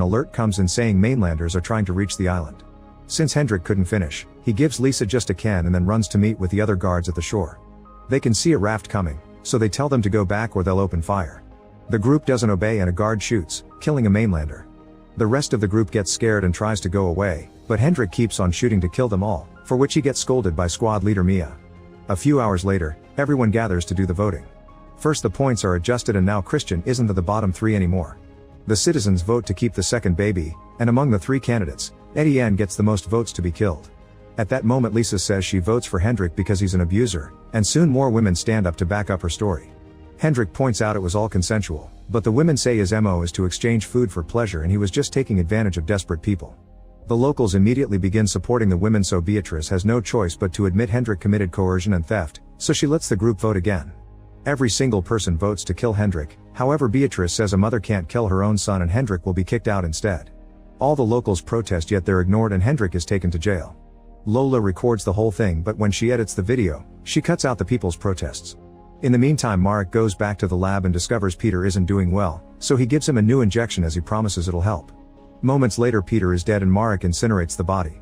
An alert comes in saying mainlanders are trying to reach the island. Since Hendrik couldn't finish, he gives Lisa just a can and then runs to meet with the other guards at the shore. They can see a raft coming, so they tell them to go back or they'll open fire. The group doesn't obey and a guard shoots, killing a mainlander. The rest of the group gets scared and tries to go away, but Hendrik keeps on shooting to kill them all, for which he gets scolded by squad leader Mia. A few hours later, everyone gathers to do the voting. First the points are adjusted and now Christian isn't at the bottom 3 anymore. The citizens vote to keep the second baby, and among the 3 candidates, Etienne gets the most votes to be killed. At that moment Lisa says she votes for Hendrik because he's an abuser, and soon more women stand up to back up her story. Hendrik points out it was all consensual, but the women say his MO is to exchange food for pleasure and he was just taking advantage of desperate people. The locals immediately begin supporting the women, so Beatrice has no choice but to admit Hendrik committed coercion and theft, so she lets the group vote again. Every single person votes to kill Hendrik, however Beatrice says a mother can't kill her own son and Hendrik will be kicked out instead. All the locals protest yet they're ignored and Hendrik is taken to jail. Lola records the whole thing, but when she edits the video, she cuts out the people's protests. In the meantime Marek goes back to the lab and discovers Peter isn't doing well, so he gives him a new injection as he promises it'll help. Moments later Peter is dead and Marek incinerates the body.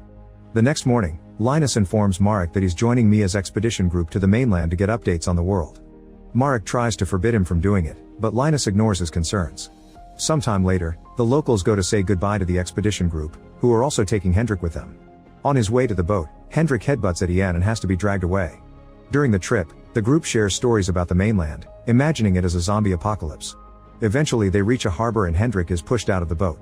The next morning, Linus informs Marek that he's joining Mia's expedition group to the mainland to get updates on the world. Marek tries to forbid him from doing it, but Linus ignores his concerns. Sometime later, the locals go to say goodbye to the expedition group, who are also taking Hendrik with them. On his way to the boat, Hendrik headbutts Etienne and has to be dragged away. During the trip, the group shares stories about the mainland, imagining it as a zombie apocalypse. Eventually they reach a harbor and Hendrik is pushed out of the boat.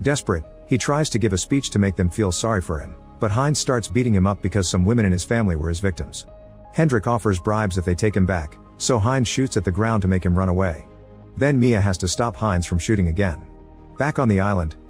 Desperate, he tries to give a speech to make them feel sorry for him, but Heinz starts beating him up because some women in his family were his victims. Hendrik offers bribes if they take him back, so Heinz shoots at the ground to make him run away. Then Mia has to stop Heinz from shooting again. Back on the island,